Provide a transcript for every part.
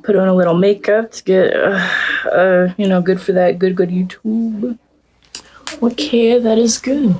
Put on a little makeup to get, good for that good YouTube. Okay, that is good.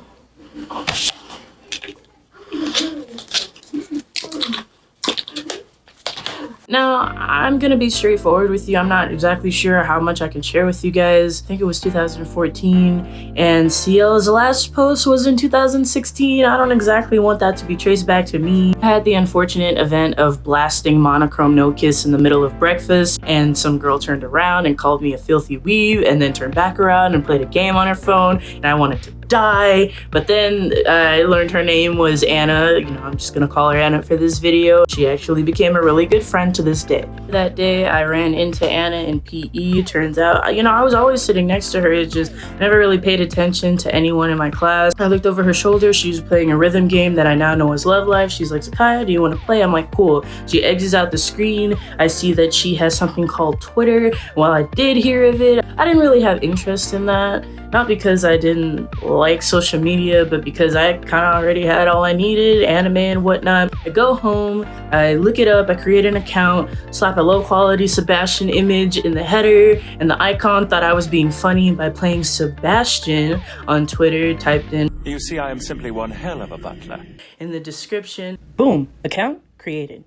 Now, I'm gonna be straightforward with you. I'm not exactly sure how much I can share with you guys. I think it was 2014, and CL's last post was in 2016. I don't exactly want that to be traced back to me. I had the unfortunate event of blasting Monochrome No Kiss in the middle of breakfast, and some girl turned around and called me a filthy weeb, and then turned back around and played a game on her phone, and I wanted to die. But then I learned her name was Anna. I'm just gonna call her Anna for this video. She actually became a really good friend to this day. That day I ran into Anna in PE. Turns out, I was always sitting next to her. It just never really paid attention to anyone in my class. I looked over her shoulder. She was playing a rhythm game that I now know as Love Life. She's like, Sakaya, do you want to play? I'm like, cool. She exits out the screen. I see that she has something called Twitter. While I did hear of it, I didn't really have interest in that. Not because I didn't like social media, but because I kind of already had all I needed, anime and whatnot. I go home, I look it up, I create an account, slap a low quality Sebastian image in the header, and the icon thought I was being funny by playing Sebastian on Twitter, typed in, "You see, I am simply one hell of a butler." In the description. Boom, account created.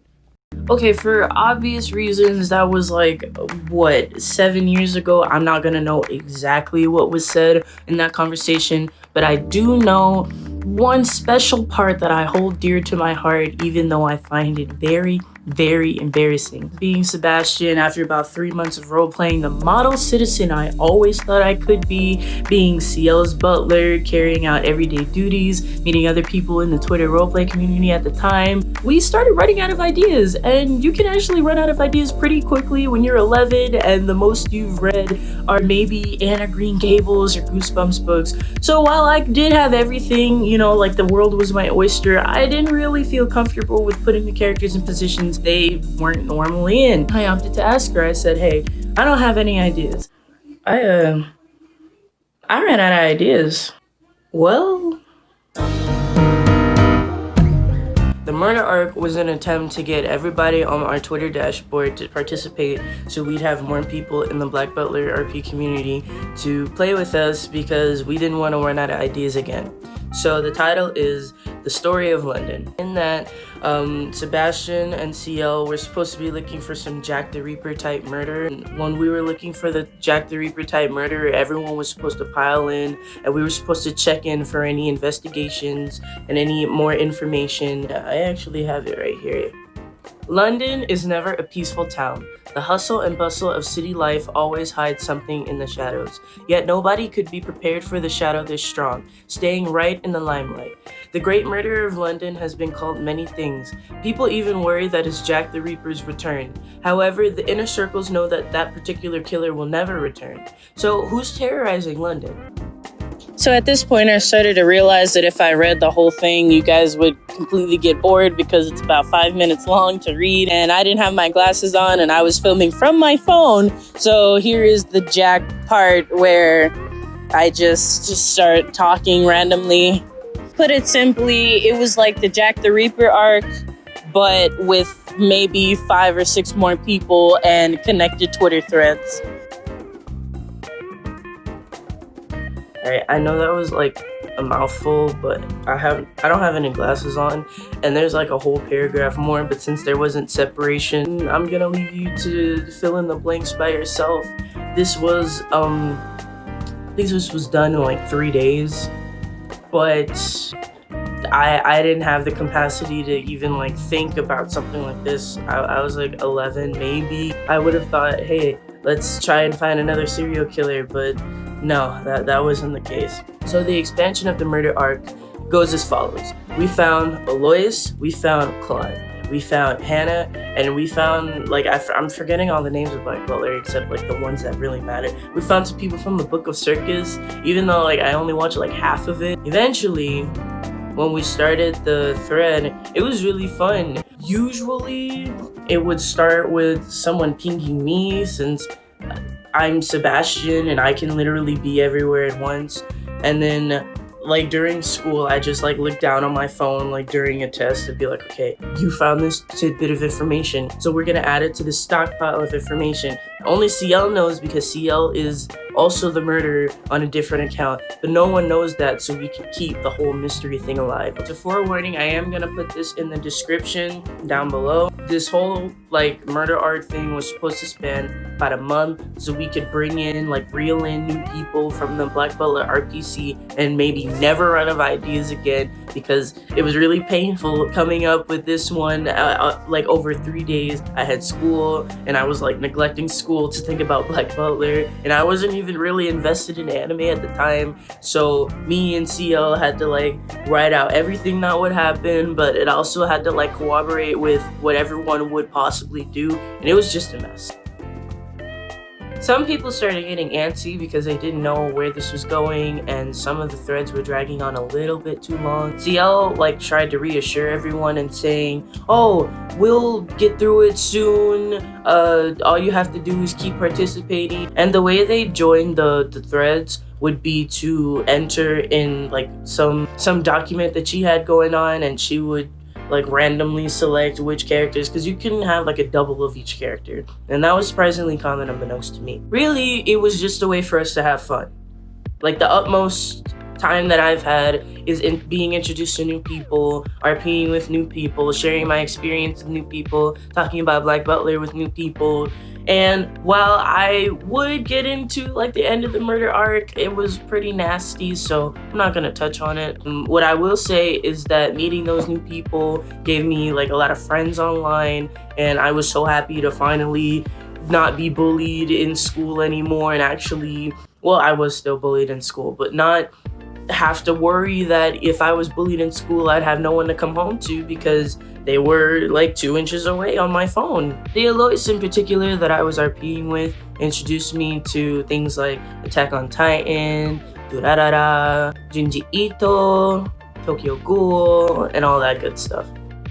Okay, for obvious reasons, that was like, 7 years ago. I'm not gonna know exactly what was said in that conversation, but I do know one special part that I hold dear to my heart, even though I find it very, very embarrassing. Being Sebastian, after about 3 months of role-playing the model citizen I always thought I could be, being CL's butler, carrying out everyday duties, meeting other people in the Twitter roleplay community at the time, we started running out of ideas, and you can actually run out of ideas pretty quickly when you're 11 and the most you've read are maybe Anna Green Gables or Goosebumps books. So while I did have everything, like the world was my oyster, I didn't really feel comfortable with putting the characters in positions they weren't normally in. I opted to ask her. I said, hey, I don't have any ideas. I ran out of ideas. Well, the murder arc was an attempt to get everybody on our Twitter dashboard to participate so we'd have more people in the Black Butler RP community to play with us because we didn't want to run out of ideas again. So the title is The Story of London. In that, Sebastian and CL were supposed to be looking for some Jack the Reaper type murder. And when we were looking for the Jack the Reaper type murder, everyone was supposed to pile in and we were supposed to check in for any investigations and any more information. I actually have it right here. London is never a peaceful town. The hustle and bustle of city life always hides something in the shadows. Yet nobody could be prepared for the shadow this strong, staying right in the limelight. The Great Murderer of London has been called many things. People even worry that it's Jack the Reaper's return. However, the inner circles know that that particular killer will never return. So who's terrorizing London? So at this point, I started to realize that if I read the whole thing, you guys would completely get bored because it's about 5 minutes long to read, and I didn't have my glasses on and I was filming from my phone. So here is the Jack part where I just start talking randomly. Put it simply, it was like the Jack the Reaper arc, but with maybe 5 or 6 more people and connected Twitter threads. Alright, I know that was like a mouthful, but I don't have any glasses on, and there's like a whole paragraph more, but since there wasn't separation, I'm gonna leave you to fill in the blanks by yourself. This was, I think this was done in like 3 days, but I didn't have the capacity to even like think about something like this. I was like 11, maybe. I would have thought, hey, let's try and find another serial killer, but no, that wasn't the case. So the expansion of the murder arc goes as follows. We found Alois, we found Claude, we found Hannah, and we found, like, I'm forgetting all the names of Black Butler except like the ones that really matter. We found some people from the Book of Circus, even though like I only watched like half of it. Eventually, when we started the thread, it was really fun. Usually, it would start with someone pinging me since I'm Sebastian and I can literally be everywhere at once. And then like during school, I just like look down on my phone like during a test and be like, okay, you found this tidbit of information, so we're gonna add it to the stockpile of information. Only CL knows, because CL is also the murderer on a different account, but no one knows that, so we can keep the whole mystery thing alive. So forewarning, I am gonna put this in the description down below. This whole like murder arc thing was supposed to span about a month, so we could bring in, like, reel in new people from the Black Butler RPC and maybe never run out of ideas again, because it was really painful coming up with this one. Like over 3 days I had school, and I was like neglecting school to think about Black Butler, and I wasn't even really invested in anime at the time, so me and CL had to like write out everything that would happen, but it also had to like cooperate with what everyone would possibly do, and it was just a mess. Some people started getting antsy because they didn't know where this was going, and some of the threads were dragging on a little bit too long. CL like tried to reassure everyone and saying, oh, we'll get through it soon, all you have to do is keep participating. And the way they joined the threads would be to enter in like some document that she had going on, and she would like randomly select which characters, because you can have like a double of each character, and that was surprisingly common unbeknownst to me. Really, it was just a way for us to have fun. Like, the utmost time that I've had is in being introduced to new people, RPing with new people, sharing my experience with new people, talking about Black Butler with new people. And while I would get into like the end of the murder arc, it was pretty nasty, so I'm not gonna touch on it. What I will say is that meeting those new people gave me like a lot of friends online, and I was so happy to finally not be bullied in school anymore, and actually, well, I was still bullied in school, but not have to worry that if I was bullied in school, I'd have no one to come home to, because they were like 2 inches away on my phone. The Elois in particular that I was RPing with introduced me to things like Attack on Titan, Durarara, Junji Ito, Tokyo Ghoul, and all that good stuff.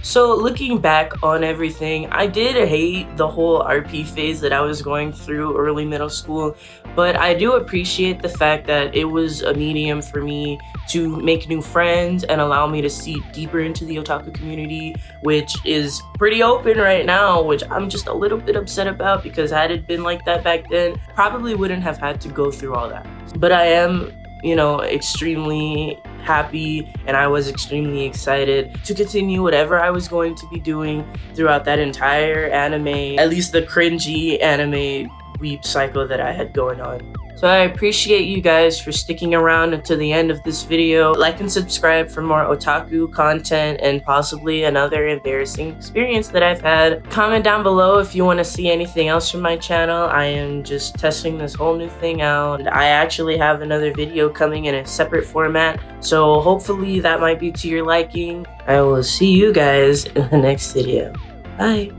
So looking back on everything, I did hate the whole RP phase that I was going through early middle school, but I do appreciate the fact that it was a medium for me to make new friends and allow me to see deeper into the otaku community, which is pretty open right now, which I'm just a little bit upset about, because had it been like that back then, probably wouldn't have had to go through all that. But I am, you know, extremely happy, and I was extremely excited to continue whatever I was going to be doing throughout that entire anime, at least the cringy anime weep cycle that I had going on. So I appreciate you guys for sticking around until the end of this video. Like and subscribe for more otaku content and possibly another embarrassing experience that I've had. Comment down below if you want to see anything else from my channel. I am just testing this whole new thing out, and I actually have another video coming in a separate format, so hopefully that might be to your liking. I will see you guys in the next video. Bye!